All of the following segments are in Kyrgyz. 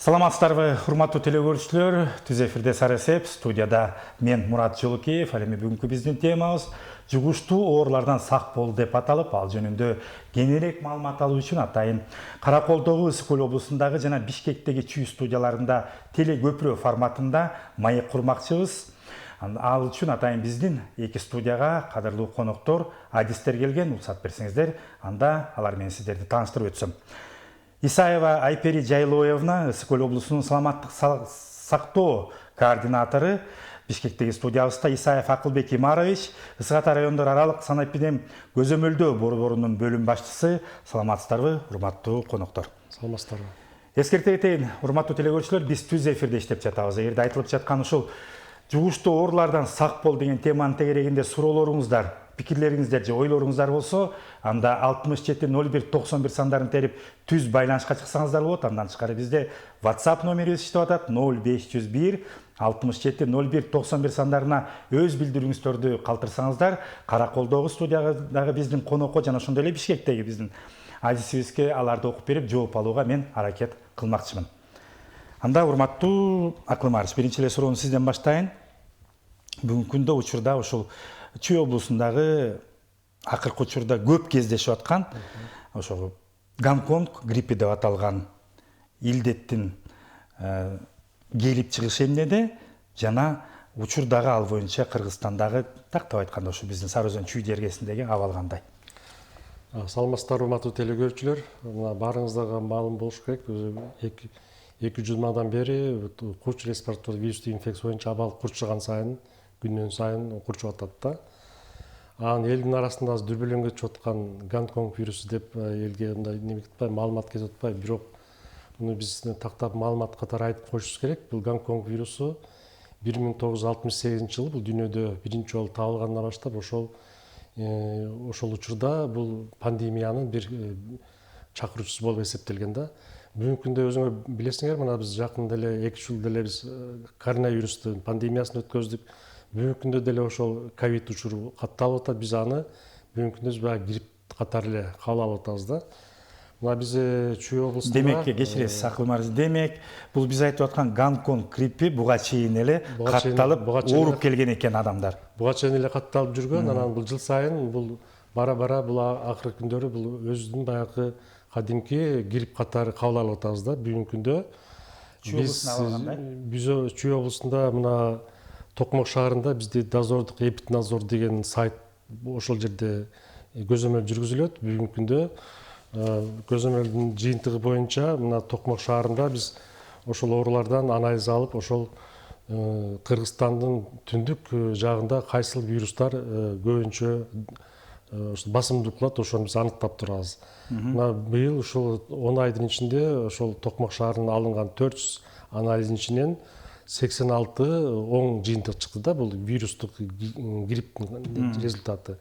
Саламатсыздарбы, урматтуу телекөрүүчүлөр, түз эфирде Сарасеп, студияда мен Мурат Жолукеев. Ал эми бүгүнкү биздин темабыз жугуштуу оорулардан сак бол деп аталып, ал жөнүндө кеңирээк маалымат алуу үчүн атайын Караколдогу, Ысык Көл облусундагы жана Бишкектеги чүй студияларында теле көпүрө форматында маек курмакчыбыз. Ал үчүн атайын биздин эки студияга кадырлуу коноктор, адистер келген. Уруксат берсеңиздер, анда алар менен сиздерди тааныштырып өтсөм. Исаева Айпери Жайлоевна, Ысык Көл облусунун саламаттык сактоо координатору, Бишкектеги студиябызда Исаев Акылбек Имарович, Ысык Ата райондор аралык санэпидем көзөмөлдөө борборунун бөлүм башчысы. Саламатсыздарбы, урматтуу коноктор? Саламатсыздарбы. Эскерте кетейин, урматтуу телекөрүүчүлөр, биз түз эфирде иштеп жатабыз. Эгерде айтылып жаткан ушул жугуштуу оорулардан сак бол деген теманын тегерегинде суроолоруңуздар, пикирлериңиздер же ойлоруңуздар болсо, анда 670191 сандарын терип түз байланышка чыксаңыздар болот. Андан тышкары бизде WhatsApp номерибиз иштеп атат 0501 670191 сандарына өз билдирүүңүздөрдү калтырсаңыздар, Караколдогу студиядагы биздин конокко жана ошондой эле Бишкектеги биздин адисибизге аларды окуп берип жооп алууга мен аракет кылмакчымын. Анда урматтуу Акыл Марыш, биринчи эле суроону сизден баштайын. Бүгүнкү күндө учурда ушул Чүй облусундагы акыркы учурда көп кездешип аткан ошо Гонконг гриппи деп аталган илдеттин келип чыгышы эмнеде жана учурдагы ал боюнча Кыргызстандагы тактап айтканда ошо биздин Сары Өзөн чүй жергесиндеги абал кандай? Саламатсыздар, урматтуу телекөрүүчүлөр. Баарыңыздарга маалым болуш керек. Эки жумадан бери курч респираторлук вирустук инфекция боюнча абал курчуган сайын, күнөн сайын курчуп атат да. Анан элдин арасында дүрбөлөңгө чыгып аткан Гонконг вирусу деп элге мындай неме кетпай, маалымат кетип атпай, бирок муну биз тактап маалымат катары айтып коюшубуз керек. Бул Гонконг вирусу 1968-жылы бул дүйнөдө биринчи жолу табылгандан баштап ошол учурда бул пандемиянын бир чакыруучусу болуп эсептелген да. Бүгүнкү күндө өзүңөр билесиңер, мына биз жакында эле 2 жыл деле биз коронавирустун пандемиясын өткөздүк. Бүгүнкү күндө деле ошол ковид учуру катталып атат. Биз аны бүгүнкү күндө баягы грипп катары эле кабыл алып атабыз да. Мына биз Чүй облусунда демек, кечиресиз Акыл Марыш, демек бул биз айтып аткан Гонконг гриппи буга чейин эле катталып ооруп келген экен адамдар. Буга чейин эле катталып жүргөн. Анан бул жыл сайын бул бара-бара бул акыркы күндөрү бул өзүнүн баягы кадимки грипп катары кабыл алып атабыз да. Бүгүнкү күндө биз Чүй облусунда мына Токмок шаарында бизде дозордук Эпиднадзор деген сайт ошол жерде көзөмөл жүргүзүлөт. Бүгүнкү күндө көзөмөлдүн жыйынтыгы боюнча мына Токмок шаарында биз ошол оорулардан анализ алып, ошол Кыргызстандын түндүк жагында кайсыл вирустар көбүнчө басымдуу кылат, ошону биз аныктап турабыз. Мына быйыл ушул 10 айдын ичинде ошол Токмок шаарынан алынган 400 анализдин ичинен 86 оң жыйынтык чыкты да, бул вирустук грипптин результаты.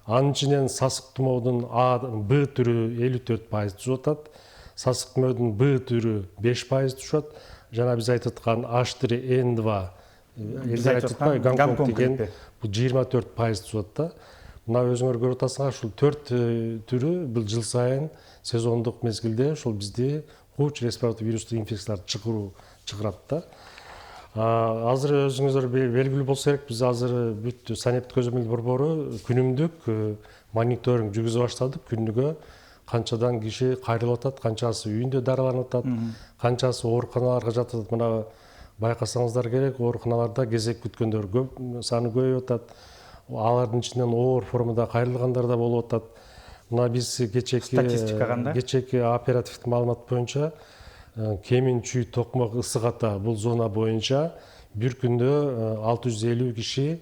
Анын ичинен сасык тумоодун Б түрү 54% түшүп атат, сасык тумоодун Б түрү 5% түшөт, жана биз айтып аткан H3N2 элдер айтып атпайбы, Гонконг деген бул 24% түшүп атат да. Мына өзүңөр көрүп атасыңар, ушул 4 түрү бул жыл сайын сезондук мезгилде ошол бизде курч респираторлук вирустук инфекцияларды чыгарат да. Азыр өзүңүздөр белгилүү болсо керек, биз азыр бүт санэпт көзөмөл борбору күнүмдүк мониторинг жүргүзө баштадык. Күнүгө канчадан киши кайрылып атат, канчасы үйүндө дарыланып атат, канчасы ооруканаларга жатат. Мына байкасаңыздар керек, ооруканаларда кезек күткөндөр саны көбөйүп атат. Алардын ичинен оор формада кайрылгандар да болуп атат. Мына биз статистика кандай? Кечээки оперативдик маалымат боюнча Кемин, Чүй, Токмок, Ысык Ата бул зона боюнча бир күндө 650 киши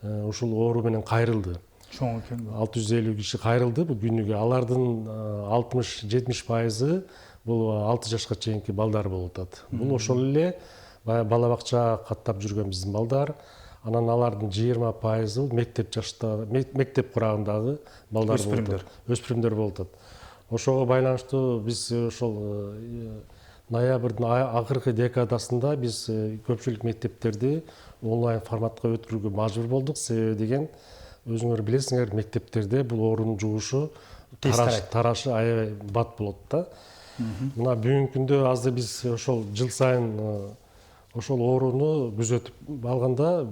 ушул оору менен кайрылды. Чоң экен. 650 киши кайрылды бул күнүгө. Алардын 60-70% бул 6 жашка чейинки балдар болуп атат. Бул ошол эле бала бакча каттап жүргөн биздин балдар. Анан алардын 20% мектеп жашта, мектеп курагындагы балдар болуп атат. Өспүрүмдөр болуп атат. Ошого байланыштуу биз ошол ноябрдын акыркы декадасында биз көпчүлүк мектептерди онлайн форматка өткөрүүгө мажбур болдук. Себеби деген өзүңөр билесиңер, мектептерде бул оорунун жугушу тарашы аябай бат болот да. Мына бүгүнкү күндө азыр биз ошол жыл сайын ошол ооруну күзөтүп алганда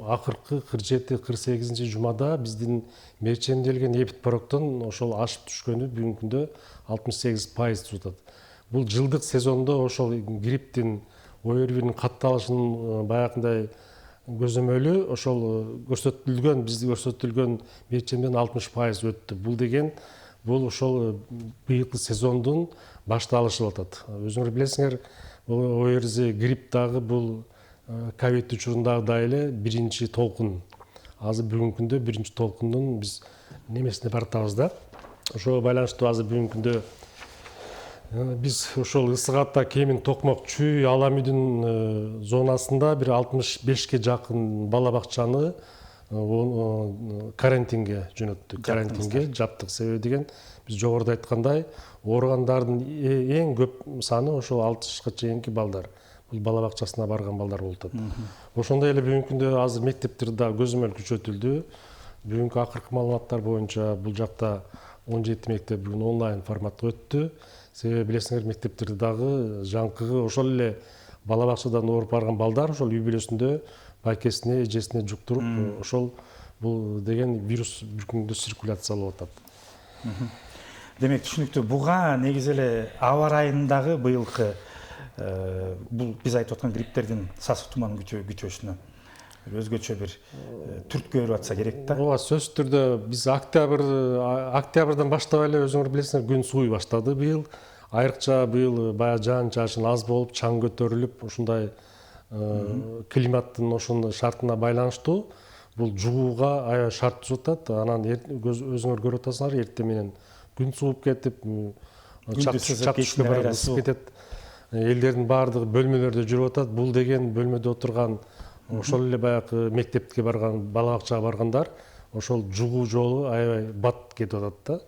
акыркы 47-48 жумада биздин мерчемделген эпидпроктон ошол ашып түшкөнү бүгүнкү күндө 68% туруп атат. Бул жылдык сезондо ошол грипптин ОРВИнин катталышынын баягындай көзөмөлү ошол бизде көрсөтүлгөн мерчемден 60% өттү. Бул деген бул ошол быйылкы сезондун башталышы болуп атат. Өзүңөр билесиңер, бул ОРЗ грипп дагы бул ковид учурундагыдай эле биринчи толкун. Азыр бүгүнкү күндө биринчи толкундун биз немесине баратабыз да. Ошого байланыштуу азыр бүгүнкү күндө биз ошол ысык атта Кемин, Токмок, Чүй, Ала Мүдүн зонасында бир 65ке жакын бала бакчаны карантинге жөнөттүк. Карантинге жаптык. Себеби деген биз жогоруда айткандай, ооругандардын эң көп саны ошол 6 жашка чейинки балдар. Бул бала бакчасына барган балдар болуп атат. Ошондой эле бүгүнкү күндө азыр мектептерде да көзөмөл күчөтүлдү. Бүгүнкү акыркы маалыматтар боюнча бул жакта 17 мектеп бүгүн онлайн форматта өттү. Себеби билесиңер, мектептерде дагы жаңкыгы ошол эле бала бакчадан ооруп барган балдар ошол үй бүлөсүндө байкесине, эжесине жуктуруп, ошол бул деген вирус бир күндө циркуляция болуп атат. Демек түшүнүктүү. Буга негизи эле аба ырайындагы быйылкы бул биз айтып аткан грипптердин сасык туманын күчөшүнө өзгөчө бир түрткү берип атса керек да. Ооба, сөзсүз түрдө биз октябрдан баштап эле өзүңөр билесиңер, күн сууй баштады быйыл. Айрыкча быйыл баягы жаан-чачын аз болуп, чаң көтөрүлүп, ушундай климаттын ошондой шартына байланыштуу бул жугууга аябай шарт түзүп атат. Анан өзүңөр көрүп атасыңар, эртең менен күн сууп кетип, чак түшкө барып ысып кетет. Элдердин баардыгы бөлмөлөрдө жүрүп атат. Бул деген бөлмөдө отурган ошол эле баягы мектепке барган, бала бакчага баргандар ошол жугуу жолу аябай бат кетип атат да.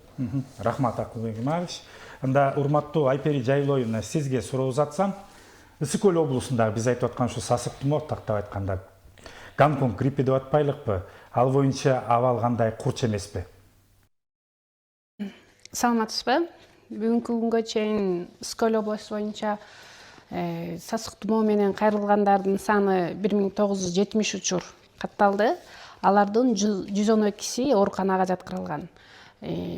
Рахмат Акылбек Имарович. Анда урматтуу Айпери Жайлоевна, сизге суроо узатсам, Ысык Көл облусундагы биз айтып аткан ушу сасык тумоо, тактап айтканда Гонконг гриппи деп атпайлыкпы? Ал боюнча абал кандай, курч эмеспи? Саламатсызбы? Бүгүнкү күнгө чейин Ысык Көл облусу боюнча сасык тумоо менен кайрылгандардын саны 1970 учур катталды. Алардын 112си ооруканага жаткырылган.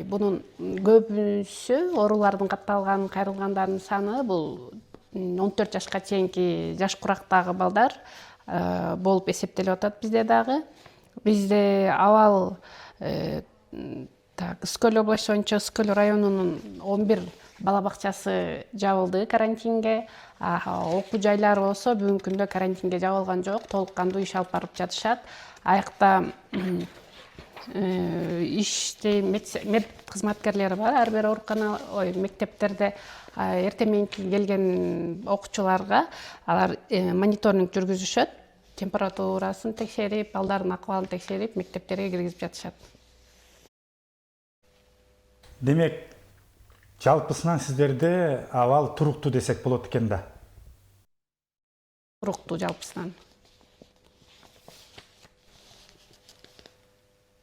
Бунун көбүнчөсү оорулардын катталган, кайрылгандардын саны бул 14 жашка чейинки жаш курактагы балдар болуп эсептелип атат bizde дагы. Бизде абал Ысык Көл облусу боюнча Ысык Көл районунун 11 бала бакчасы жабылды карантинге. Окуу жайлары болсо бүгүнкү күндө карантинге жабылган жок, толук кандуу иш алып барып жатышат. Аякта иште мед кызматкерлери бар, ар бир оорукана, мектептерде эртең мененки келген окуучуларга алар мониторинг жүргүзүшөт, температурасын текшерип, балдардын акыбалын текшерип, мектептерге киргизип жатышат. Демек, жалпысынан сиздерде абал туруктуу десек болот экен да. Туруктуу жалпысынан.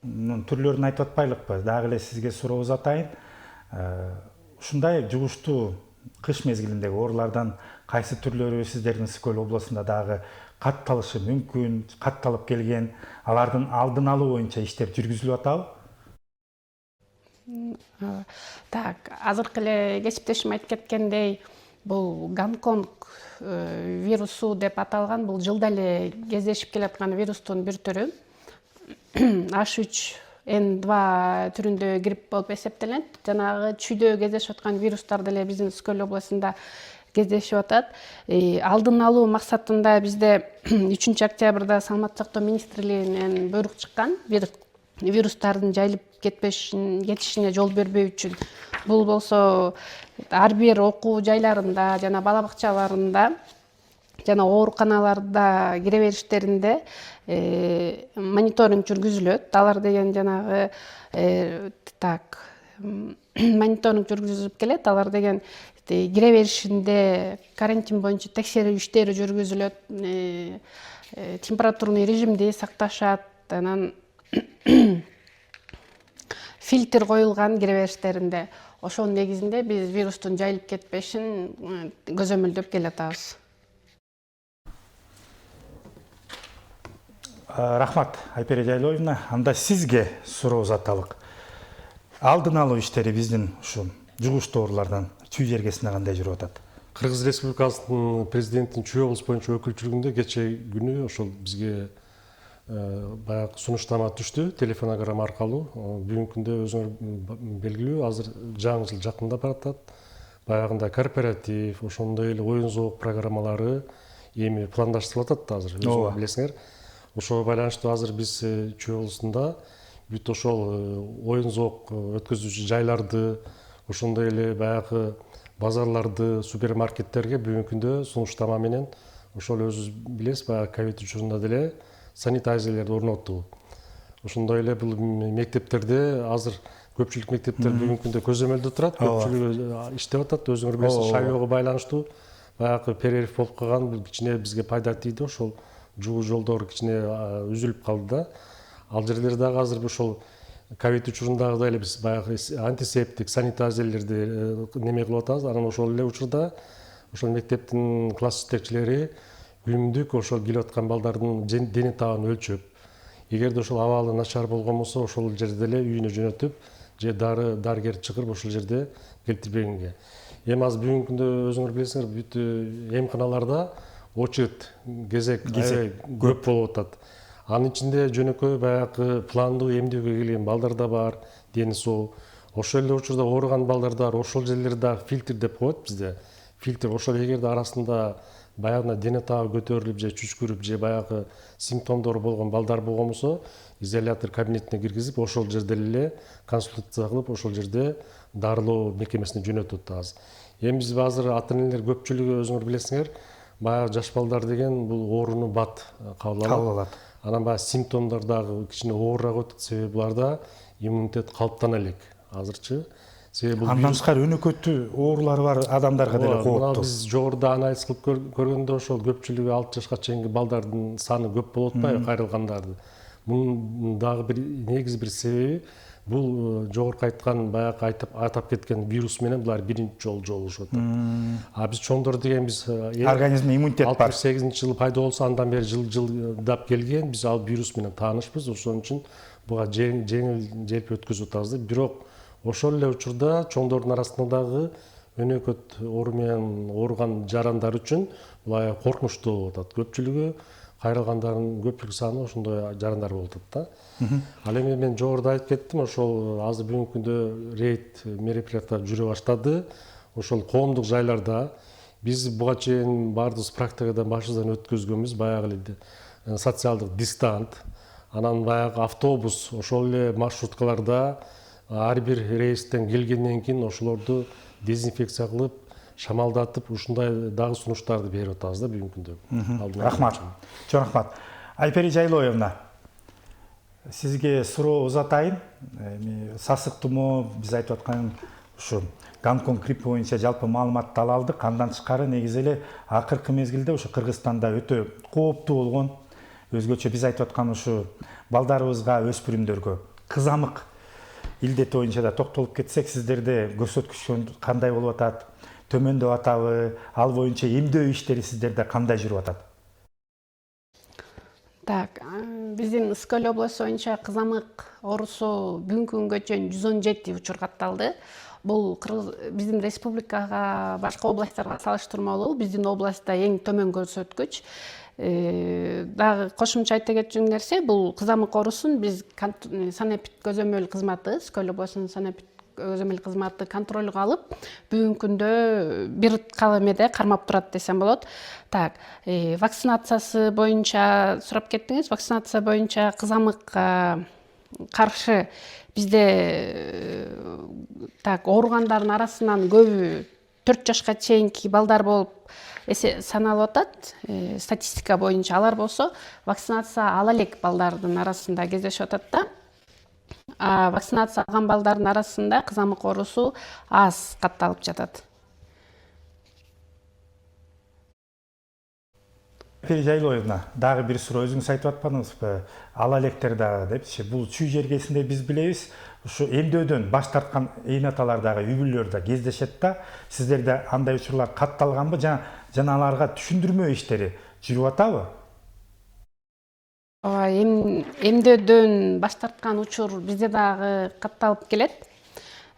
Түрлөрүн айтып атпайлыкпы? Дагы эле сизге суроо узатайын. Ушундай жугуштуу кыш мезгилиндеги оорулардан кайсы түрлөрү сиздердин Ысык Көл облусунда дагы катталышы мүмкүн, катталып келген, алардын алдын алуу боюнча иштер жүргүзүлүп атабы? Так, азыркы эле кесиптешим айтып кеткендей, бул Гонконг вирусу деп аталган, бул жылда эле кездешип келаткан вирустун бир түрү. H3N2 түрүндө грипп болуп эсептелет. Жанагы чүйдө кездешип аткан вирустар деле биздин Ысык Көл облусунда кездешип атат. Алдын алуу максатында бизде 3-октябрда Саламаттык сактоо министрлигинен буйрук чыккан, вирустардын жайылып кетишине жол бербөө үчүн. Бул болсо ар бир окуу жайларында жана бала бакчаларында жана ооруканаларда кире бериштеринде мониторинг жүргүзүлөт. Алар деген жанагы мониторинг жүргүзүлүп келет. Алар деген кире беришинде карантин боюнча текшерүү иштери жүргүзүлөт. Температурный режимди сакташат. Анан фильтр коюлган кире бериштеринде. Ошонун негизинде биз вирустун жайылып кетпешин көзөмөлдөп келатабыз. Рахмат, Айпери Жайлоевна. Анда сизге суроо узаталык. Алдын алуу иштери биздин ушу жугуштуу оорулардан чүй жергесинде кандай жүрүп атат? Кыргыз Республикасынын президентинин Чүй облус боюнча өкүлчүлүгүндө кече күнү ошол бизге баягы сунуштама түштү телефонограмма аркылуу. Бүгүнкү күндө өзүңөр белгилүү, азыр жаңы жыл жакындап баратат. Баягында корпоратив, ошондой эле оюн зоок программалары эми пландаштырылып атат да азыр, өзүңөр билесиңер. Ошого байланыштуу азыр биз Чүй облусунда бүт ошол оюн зоок өткөзүүчү жайларды, ошондой эле баягы базарларды, супермаркеттерге бүгүнкү күндө сунуштама менен ошол өзүңүз билесиз, баягы ковид учурунда деле санитайзерлерди орноттук. Ошондой эле бул мектептерде азыр көпчүлүк мектептер бүгүнкү күндө көзөмөлдө турат, көпчүлүгү иштеп атат. Өзүңөр билесиз, шайлоого байланыштуу баягы перерыв болуп калган, бул кичине бизге пайда тийди. Ошол жугуу жолдор кичине үзүлүп калды да. Ал жерлер дагы азыр ошол ковид учурундагыдай эле биз баягы антисептик санитайзерлерди неме кылып атабыз. Анан ошол эле учурда ошол мектептин класс жетекчилери күндүк ошол келип аткан балдардын дене табын өлчөп, эгерде ошол абалы начар болгон болсо ошол жерде эле үйүнө жөнөтүп, же дарыгер чыгарып ошол жерде келтирбегенге. Эми азыр бүгүнкү күндө өзүңөр билесиңер, бүт эмканаларда очередь, кезек көп болуп атат. Анын ичинде жөнөкөй баягы пландуу эмдөөгө келген балдар да бар, дени соо. Ошол эле учурда ооруган балдар да бар. Ошол жерлерде дагы фильтр деп коет бизде. Фильтр ошол эгерде арасында баягы дене табы көтөрүлүп же чүчкүрүп же баягы симптомдору болгон балдар болгон болсо, изолятор кабинетине киргизип, ошол жерде эле консультация кылып, ошол жерде дарылоо мекемесине жөнөтүп атабыз. Эми биз азыр ата энелер көпчүлүгү өзүңөр билесиңер, баягы жаш балдар деген бул ооруну бат кабыл алат. Анан баягы симптомдор дагы кичине оорураак өтөт, себеби буларда иммунитет калыптана элек азырчы. Андан тышкары өнөкөттүү оорулары бар адамдарга деле кооптуу. Биз жогоруда анализ кылып көргөндө ошол көпчүлүгү 6 жашка чейинки балдардын саны көп болуп атпайбы, кайрылгандарды. Мунун дагы бир негизи бир себеби бул жогорку айткан баягы атап кеткен вирус менен булар биринчи жолу жолугушуп атат. Биз чоңдор деген биз организмде иммунитет бар. 68-жылы пайда болсо, андан бери жылдап келген, биз ал вирус менен таанышпыз. Ошон үчүн буга жеңил желпи өткөзүп атабыз. Бирок ошол эле учурда чоңдордун арасында дагы өнөкөт оору менен ооруган жарандар үчүн бул аябай коркунучтуу болуп атат. Көпчүлүгү кайрылгандардын көпчүлүк саны ошондой жарандар болуп атат да. Ал эми мен жогоруда айтып кеттим, ошол азыр бүгүнкү күндө рейд мероприятиялар жүрө баштады. Ошол коомдук жайларда биз буга чейин баардык практикадан башыбыздан өткөзгөнбүз, баягы эле социалдык дистант, анан баягы автобус, ошол эле маршруткаларда ар бир рейстен келгенден кийин ошолорду дезинфекция кылып, шамалдатып, ушундай дагы сунуштарды берип атабыз да бүгүнкү күндө. Рахмат. Чоң рахмат. Айпери Жайлоевна, сизге суроо узатайын. Сасык тумоо биз айтып аткан ушу Гонконг гриппи боюнча жалпы маалыматты ала алдык. Андан тышкары негизи эле акыркы мезгилде ушу Кыргызстанда өтө кооптуу болгон, өзгөчө биз айтып аткан ушу балдарыбызга, өспүрүмдөргө кызамык илдети боюнча да токтолуп кетсек, сиздерде көрсөткүч кандай болуп атат, төмөндөп атабы, ал боюнча эмдөө иштери сиздерде кандай жүрүп атат? Так, биздин Ысык-Көл облусу боюнча кызамык оорусу бүгүнкү күнгө чейин 117 учур катталды. Бул биздин республикага, башка областтарга салыштырмалуу биздин областта эң төмөн көрсөткүч. Дагы кошумча айта кетчү нерсе, бул кызамык оорусун биз санэпид көзөмөл кызматы, Ысык-Көл облусунун санэпид көзөмөл кызматы контролго алып, бүгүнкү күндө бир калемеде кармап турат десем болот. Так, вакцинациясы боюнча сурап кеттиңиз. Вакцинация боюнча кызамыкка каршы бизде ооругандардын арасынан көбү 4 жашка чейинки балдар болуп саналып атат. Статистика боюнча алар болсо вакцинация ала элек балдардын арасында кездешип атат да. Вакцинация алган балдардын арасында кызамык оорусу аз катталып жатат. Жайлоевна, дагы бир суроо, өзүңүз айтып атпадыңызбы, ала электер дагы депчи, бул чүй жергесинде биз билебиз, ушу эмдөөдөн баш тарткан эйин аталар дагы үй бүлөлөр да кездешет да, сиздерде андай учурлар катталганбы, жана аларга түшүндүрмө иштери жүрүп атабы? Ооба, эмдөөдөн баш тарткан учур бизде дагы катталып келет.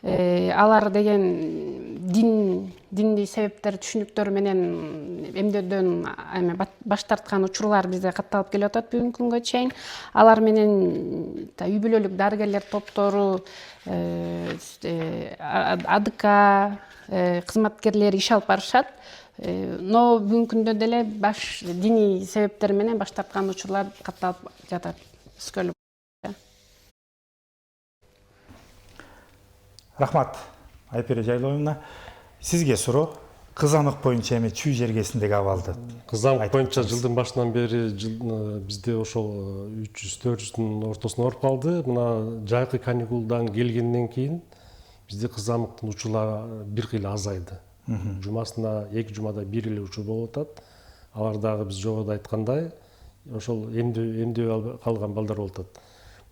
Алар деген диндий себептер, түшүнүктөр менен эмдөөдөн баш тарткан учурлар бизде катталып келип атат бүгүнкү күнгө чейин. Алар менен үй бүлөлүк дарыгерлер топтору, АДК кызматкерлери иш алып барышат. Но бүгүнкү күндө деле диний себептер менен баш тарткан учурлар катталып жатат Скөл. Рахмат, Айпери Жайлоевна. Сизге суроо, кызамык боюнча эми чүй жергесиндеги абалды. Кызамык боюнча жылдын башынан бери бизде ошол 300-400-дун ортосуна оруп калды. Мына жайкы каникулдан келгенден кийин бизде кызамыктын учурлары бир кыйла азайды. Жумасына 2 жумада бир эле учур болуп атат. Алар дагы биз жогоруда айткандай ошол эмдөө калган балдар болуп атат.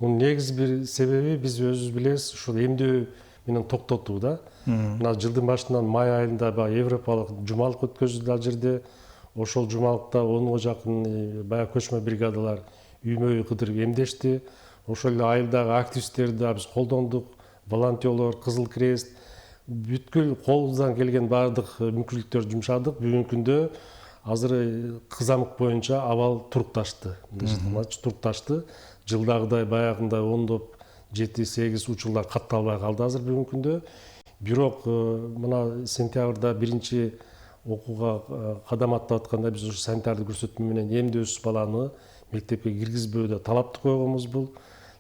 Мунун негизги бир себеби биз өзүбүз билебиз, ушул эмдөө менен токтотуу да. Мына жылдын башынан май айында европалык жумалык өткөзүлдү ал жерде. Ошол жумалыкта 10га жакын баягы көчмө бригадалар үймө-үй кыдырып эмдешти. Ошол эле айылдагы активисттерди да биз колдондук. Волонтерлор, Кызыл Крест, бүткүл колубуздан келген баардык мүмкүнчүлүктөрдү жумшадык. Бүгүнкү күндө азыр кызамык боюнча абал турукташты. Турукташты. Жылдагыдай баягындай ондоп 7-8 учурлар катталбай калды азыр бүгүнкү күндө. Бирок мына сентябрда биринчи окууга кадам аттап атканда биз ушу санитардык көрсөтмө менен эмдөөсүз баланы мектепке киргизбөөдө талапты койгонбуз бул.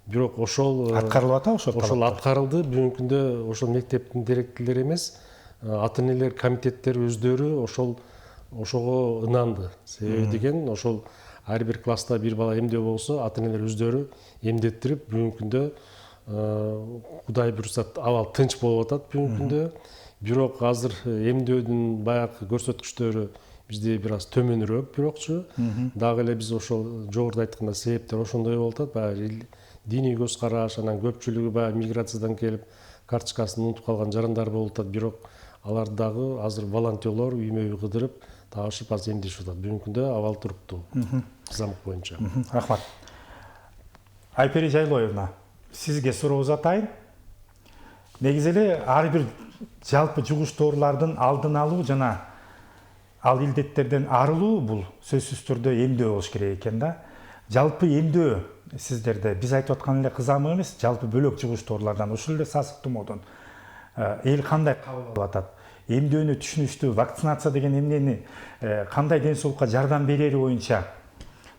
Бирок ошол аткарылып атабы ошол талап? Ошол аткарылды. Бүгүнкү күндө ошол мектептин директорлору эмес, ата-энелер комитеттери өздөрү ошого ынанды. Себеби деген ошол ар бир класста бир бала эмдөө болсо, ата-энелер өздөрү эмдеттирип, бүгүнкү күндө Кудай буйрса абал тынч болуп атат бүгүнкү күндө. Бирок азыр эмдөөдүн баягы көрсөткүчтөрү бизде бир аз төмөнүрөөк бирокчу. Дагы эле биз ошол жогоруда айтканда себептер ошондой болуп атат. Баягы диний көз караш, анан көпчүлүгү баягы миграциядан келип карточкасын унутуп калган жарандар болуп атат. Бирок алар дагы азыр волонтерлор үймө-үй кыдырып, таашып азыр эмдешип атат. Бүгүнкү күндө абал туруктуу кызамык боюнча. Рахмат. Айпери Жайлоевна, сизге суроо узатайын. Негизи эле ар бир жалпы жугуш оорулардын алдын алуу жана ал илдеттерден арылуу бул сөзсүз түрдө эмдөө болуш керек экен да. Жалпы эмдөө сиздерде биз айтып аткан эле кызамык эмес, жалпы бөлөк жугуш оорулардан, ушул эле сасык тумоодон эл кандай кабыл алып атат? Эмдөөнү түшүнүштүү, вакцинация деген эмнени кандай ден соолукка жардам берери боюнча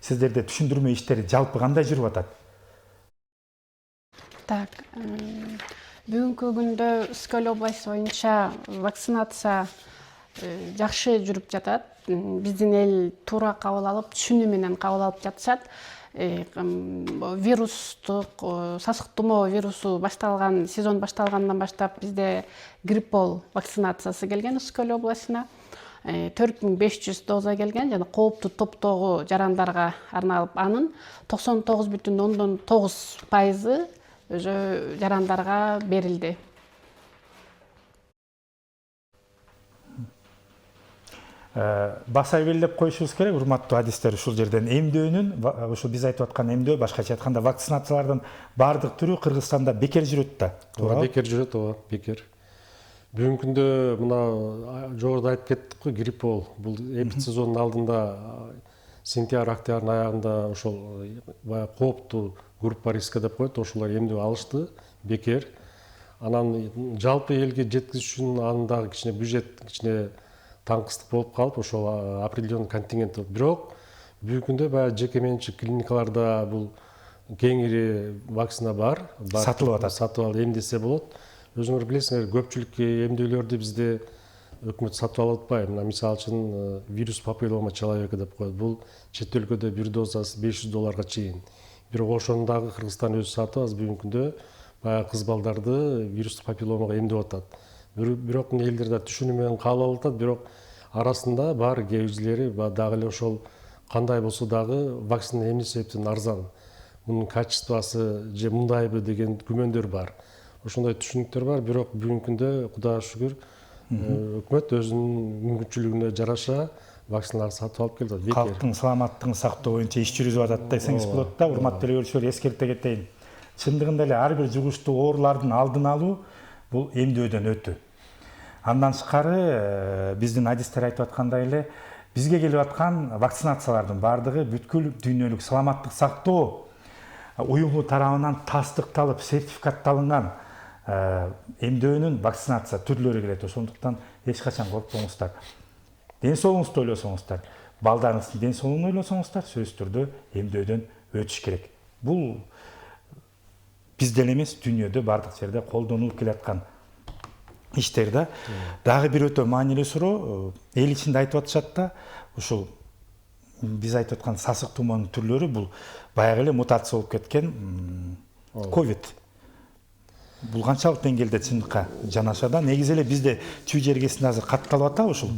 сиздерде түшүндүрмө иштери жалпы кандай жүрүп атат? Так, бүгүнкү күндө Скөл областы боюнча вакцинация жакшы жүрүп жатат. Биздин эл туура кабыл алып, түшүнүү менен кабыл алып жатышат. Вирустук сасык тумоо вирусу башталган, сезон башталгандан баштап бизде гриппол вакцинациясы келген Скөл областына. 4500 доза келген жана кооптуу топтогу жарандарга арналып, анын 99,9% өзү жарандарга берилди. Баса белгилеп коюшубуз керек, урматтуу адистер, ушул жерден эмдөөнүн, ушу биз айтып аткан эмдөө, башкача айтканда вакцинациялардын баардык түрү Кыргызстанда бекер жүрөт да. Туура, бекер жүрөт, ооба, бекер. Бүгүнкү күндө мына жогоруда айтып кеттик го, гриппол бул эпидсезондун алдында сентябрь-октябрдын аягында ошол баягы кооптуу группа риска деп коет, ошолор эмдөө алышты, бекер. Анан жалпы элге жеткизиш үчүн андагы кичине бюджет кичине таңкыстык болуп калып, ошол определенный контингент. Бирок бүгүнкү күндө баягы жеке менчик клиникаларда бул кеңири вакцина бар, сатылып атат. Сатып алып эмдесе болот. Өзүңөр билесиңер, көпчүлүк эмдөөлөрдү бизде өкмөт сатып алып атпайбы. Мына мисалы үчүн вирус папиллома человека деп коет. Бул чет өлкөдө бир дозасы $500 чейин. Бирок ошону дагы Кыргызстан өзү сатып азыр бүгүнкү күндө баягы кыз балдарды вирустук папилломага эмдеп атат. Бирок элдер да түшүнүү менен кабыл алып атат, бирок арасында бар кээ бирҗилери дагы эле ошол кандай болсо дагы вакцина эмне себептен арзан, мунун качествосы же мындайбы деген күмөндөр бар. Ошондой түшүнүктөр бар, бирок бүгүнкү күндө Кудайга шүгүр өкмөт өзүнүн мүмкүнчүлүгүнө жараша вакциналарды сатып алып келип атат. Калктын саламаттыгын сактоо боюнча иш жүргүзүп атат десеңиз болот да. Урматтуу телекөрүүчүлөр, эскерте кетейин. Чындыгында эле ар бир жугуштуу оорулардын алдын алуу бул эмдөөдөн өтүү. Андан тышкары биздин адистер айтып аткандай эле бизге келип аткан вакцинациялардын баардыгы бүткүл дүйнөлүк саламаттык сактоо уюму тарабынан тастыкталып, сертификатталынган эмдөөнүн вакцинация түрлөрү келет. Ошондуктан эч качан коркпоңуздар. Ден соолугуңузду ойлосоңуздар, балдарыңыздын ден соолугун ойлосоңуздар, сөзсүз түрдө эмдөөдөн өтүш керек. Бул бизде эле эмес, дүйнөдө бардык жерде колдонулуп келаткан иштер да. Дагы бир өтө маанилүү суроо, эл ичинде айтып атышат да, ушул биз айтып аткан сасык тумоонун түрлөрү бул баягы эле мутация болуп кеткен ковид. Бул канчалык деңгээлде чындыкка жанаша да? Негизи эле бизде чүй жергесинде азыр катталып атабы ушул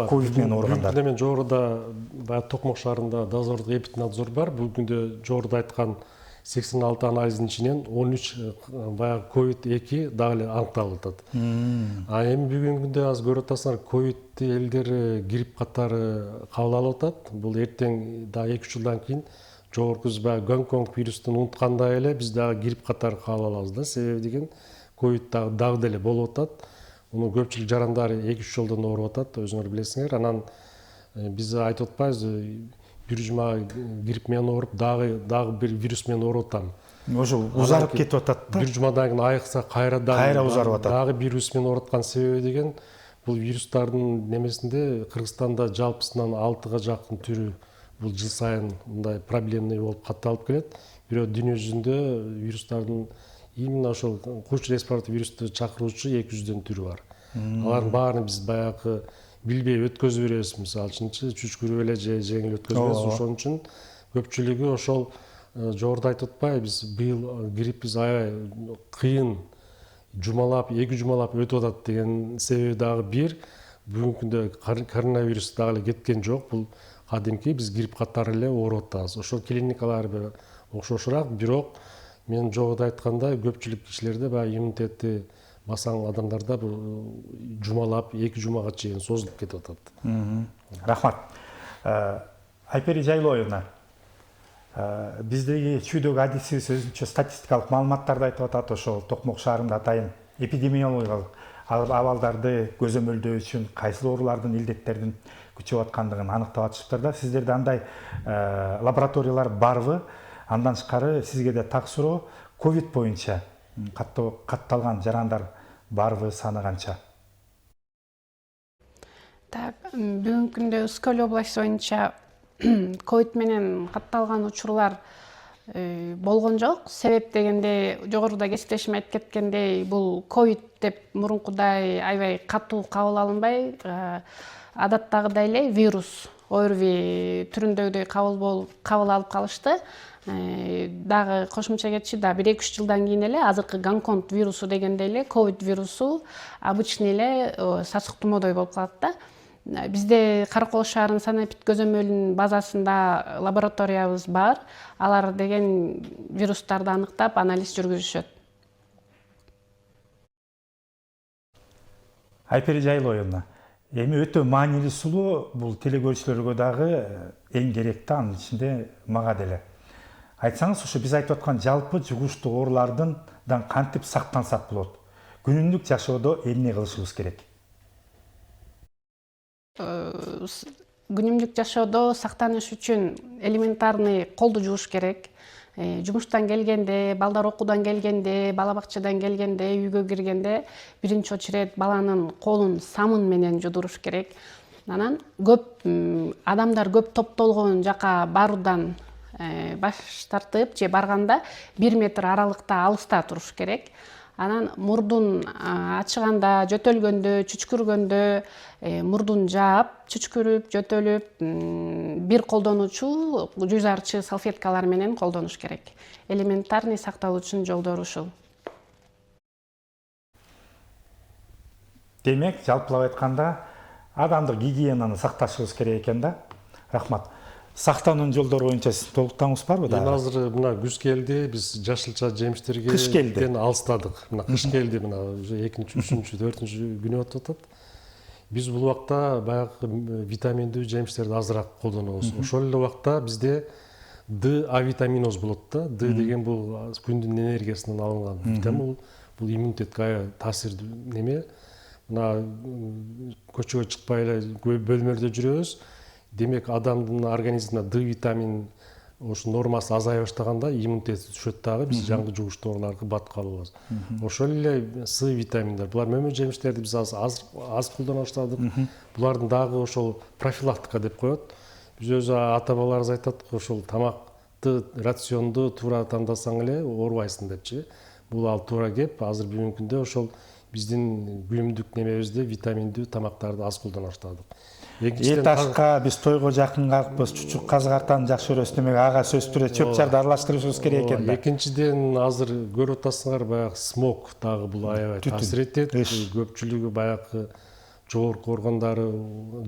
ковид менен ооругандар? Мен жогоруда баягы Токмок шаарында дозордук эпиднадзор бар. Бул күндө жогоруда айткан 86 анализдин ичинен 13 баягы ковид-2 дагы эле аныкталып атат. Эми бүгүнкү күндө азыр көрүп атасыңар, ковид элдер грипп катары кабыл алып атат. Бул эртең дагы 2-3 жылдан кийин жогорку баягы Гонконг вирустун унуткандай эле биз дагы грипп катары кабыл алабыз да. Себеби деген ковид дагы деле болуп атат. Муну көпчүлүк жарандары 2-3 жолдон ооруп атат, өзүңөр билесиңер. Анан биз айтып атпайбызбы, бир жума грипп менен ооруп, дагы бир вирус менен ооруп атам. Ошо узарып кетип атат да. Бир жумадан кийин айыкса кайра узарып атат. Дагы бир вирус менен ооруп аткан себеби деген бул вирустардын немесинде Кыргызстанда жалпысынан 6-га жакын түрү бул жыл сайын мындай проблемный болуп катталып келет. Бирок дүйнө жүзүндө вирустардын именно ошол куч респираторлук вирусту чакыруучу 200дөн түрү бар. Алардын баарын биз баягы билбей өткөзүп беребиз, мисалы үчүнчү чүчкүрүп эле же жеңил өткөзбөйбүз. Ошон үчүн көпчүлүгү ошол жогоруда айтып атпайбы, биз быйыл гриппибиз аябай кыйын жумалап, 2 жумалап өтүп атат деген себеби дагы бир. Бүгүнкү күндө коронавирус дагы эле кеткен жок. Бул кадимки биз грипп катары эле ооруп атабыз. Ошол клиникалары окшошураак, бирок мен жогоруда айткандай көпчүлүк кишилерде баягы иммунитети басаң адамдарда бул жумалап 2 жумага чейин созулуп кетип атат. Рахмат. Айпери Жайлоевна, биздеги чүйдөгү адисибиз өзүнчө статистикалык маалыматтарды айтып атат. Ошол Токмок шаарында атайын эпидемиологиялык абалдарды көзөмөлдөө үчүн кайсы оорулардын, илдеттердин күчөп аткандыгын аныктап атышыптыр да. Сиздерде андай лабораториялар барбы? Андан тышкары сизге да так суроо, ковид боюнча катталган жарандар барбы, саны канча? Так, бүгүнкү күндө Өскөл областы боюнча ковид менен катталган учурлар болгон жок. Себеп дегенде жогоруда кесиптешим айтып кеткендей, бул ковид деп мурункудай аябай катуу кабыл алынбай, адаттагыдай эле вирус, ОРВИ түрүндөгүдөй кабыл алып калышты. Дагы кошумча кетиши да 1-2 жылдан кийин эле азыркы Гонконг вирусу дегенде эле ковид вирусу обычный эле сасык тумоодой болуп калат да. Бизде Каракол шаарынын санэпид көзөмөлүнүн базасында лабораториябыз бар. Алар деген вирустарды аныктап, анализ жүргүзүшөт. Айпери Жайлоевна, эми өтө маанилүү сулуу, бул телекөрүүчүлөргө дагы эң керектүү, анын ичинде мага деле. Айтсаңыз, ушу биз айтып аткан жалпы жугуштуу оорулардан кантип сактансак болот? Күнүмдүк жашоодо эмне кылышыбыз керек? Күнүмдүк жашоодо сактаныш үчүн элементарный колду жууш керек. Жумуштан келгенде, балдар окуудан келгенде, бала бакчадан келгенде, үйгө киргенде биринчи очередь баланын колун самын менен жудуруш керек. Анан адамдар көп топтолгон жака баруудан баш тартып же барганда 1 метр аралыкта алыста туруш керек. Анан мурдун ачыганда, жөтөлгөндө, чүчкүргөндө мурдун жаап, чүчкүрүп, жөтөлүп, бир колдонуучу жүз арчы салфеткалар менен колдонуш керек. Элементарный сакталуучунун жолдору ушул. Демек, жалпылап айтканда, адамдык гигиенаны сакташыбыз керек экен да. Рахмат. сактануунун жолдору боюнча сиздин толуктооңуз барбы Эми дагы? азыр мына күз келди, биз жашылча жемиштерге Кыш келди. алыстадык. Мына кыш келди, мына уже 2-чү, 3-чү, 4-чү күнү өтүп атат. Биз бул убакта баягы витаминдүү жемиштерди азыраак колдонобуз. Ошол эле убакта бизде D А витаминоз болот да. D деген бул күндүн энергиясынан алынган витамин. Бул иммунитетке таасирдүү неме. Мына көчөгө чыкпай эле бөлмөлөрдө жүрөбүз. Демек адамдын организмине D витамин ошо нормасы азая баштаганда иммунитет түшөт дагы, биз жаңы жугуштуу ооруларга батып калабыз. Ошол эле С витаминдер. Булар мөмө жемиштерди биз аз колдоно баштадык. Булардын дагы ошол профилактика деп коет. Биз өзү ата бабаларыбыз айтат, ошол тамакты, рационду туура тандасаң эле оорубайсың депчи. Бул ал туура кеп, азыр бүгүнкү күндө ошол биздин күнүмдүк немебизде витаминдүү тамактарды аз колдоно баштадык. Эт ашка биз тойго жакын калыппыз, чучук казгартаны жакшы көрөбүз, демек ага сөзсүз түрдө чөп чарды аралаштырышыбыз керек экен да. Экинчиден азыр көрүп атасыңар, баягы смог дагы бул аябай таасир этет. Көпчүлүгү баягы жогорку органдары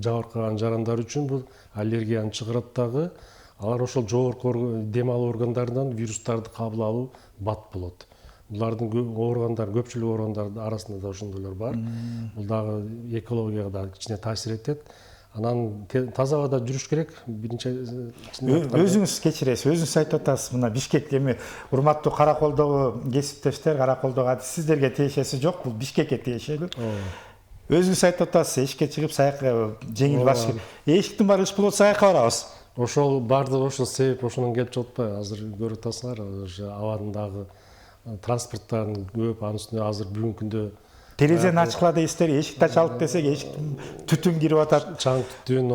жабыркаган жарандар үчүн бул аллергияны чыгарат дагы. Алар ошол жогорку дем алуу органдарынан вирустарды кабыл алуу бат болот. Булардын көпчүлүк органдар арасында да ошондойлор бар. Бул дагы экологияга да кичине таасир этет. Анан таза абада жүрүш керек. Биринчи Өзүңүз кечиресиз, өзүңүз айтып атасыз, мына Бишкекте эми урматтуу караколдогу кесиптештер, караколдогу сиздерге тиешеси жок, бул Бишкекке тиешелүү. Өзүңүз айтып атасыз, эшикке чыгып саякка жеңил басып, эшиктин баары иш болот, саякка барабыз. Ошол бардыгы ошол себеп ошондон келип чыгып атпайбы? Азыр көрүп атасыңар, ошо абадын дагы транспорттардын көп, анын үстүнө азыр бүгүнкү күндө Терезени ачкыла дейсиздер, эшикти ачалык десек, эшиктин түтүн кирип атат. чаң түтүн,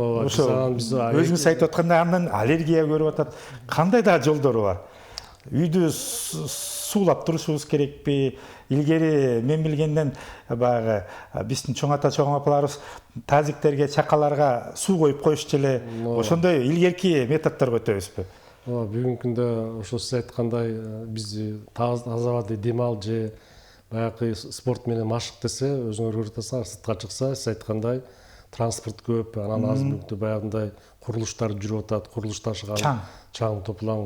Биз өзүңүз айтып аткандай андан аллергия көрүп атат. Кандай да жолдору бар? Үйдү суулап турушубуз керекпи? Илгери мен билгенден баягы биздин чоң ата чоң апаларыбыз тазиктерге, чакаларга суу коюп коюшчу эле. Ошондой илгерки методдорго өтөбүзбү? Бүгүнкү күндө ошо сиз айткандай биз таза абада дем ал же баягы спорт менен машык десе, өзүңөр көрүп атасыңар, сыртка чыкса, сиз айткандай транспорт көп, анан азыр бүгүнкү баягындай курулуштар жүрүп атат, курулуш ташыган чаң топлаң.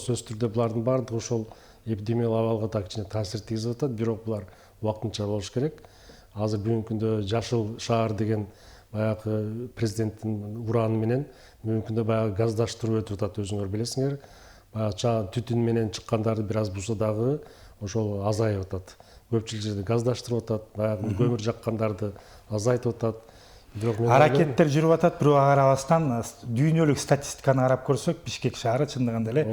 Сөзсүз түрдө булардын баардыгы ошол эпидемиялык абалга да кичине таасир тийгизип атат, бирок булар убактынча болуш керек. Азыр бүгүнкү күндө жашыл шаар деген баягы президенттин ураны менен бүгүнкү күндө баягы газдаштыруу өтүп атат, өзүңөр билесиңер. Баягы түтүн менен чыккандарды бир аз булса дагы ошол азайып атат. Көпчүлүк жерде газдаштырып атат, баягы көмүр жаккандарды азайтып атат. Аракеттер жүрүп атат, бирок ага карабастан дүйнөлүк статистиканы карап көрсөк, Бишкек шаары чындыгында эле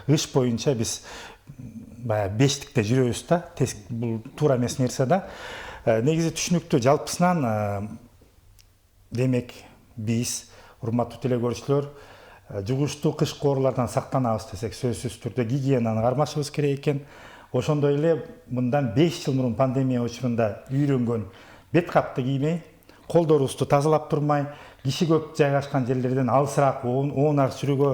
иш боюнча биз баягы бештикте жүрөбүз да. Бул туура эмес нерсе да. Негизи түшүнүктүү, жалпысынан демек биз, урматтуу теле көрүүчүлөр, жугуштуу кышкы оорулардан сактанабыз десек, сөзсүз түрдө гигиенаны кармашыбыз керек экен. Ошондой эле мындан 5 жыл мурун пандемия учурунда үйрөнгөн бет капты киймей, колдорубузду тазалап турмай, киши көп жайгашкан жерлерден алысыраак оонар жүрүүгө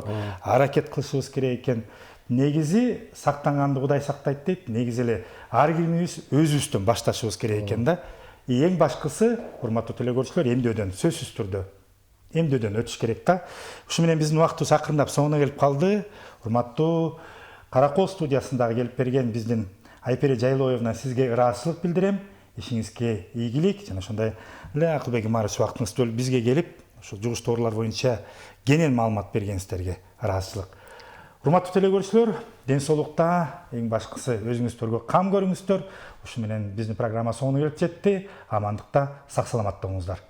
аракет кылышыбыз керек экен. Негизи сактанганды Кудай сактайт дейт. Негизи эле ар кимибиз өзүбүздөн башташыбыз керек экен да. Эң башкысы, урматтуу теле көрүүчүлөр, эмдөөдөн, сөзсүз түрдө эмдөөдөн өтүш керек да. Ушу менен биздин убактыбыз акырындап соңуна келип калды. Урматтуу Каракол студиясындагы келип берген биздин Айпере Жайлоевна сизге ыраазычылык билдирем. Ишиңизге ийгилик жана ошондой эле Акылбек Имарович убактыңызды бөлүп бизге келип, ошо жугуштуу оорулар боюнча кенен маалымат бергениңиздерге ыраазычылык. Урматтуу теле көрүүчүлөр, ден соолукта эң башкысы өзүңүздөргө кам көрүңүздөр. Ушу менен биздин программа соңуна келип жетти. Амандыкта, сак саламатта болуңуздар.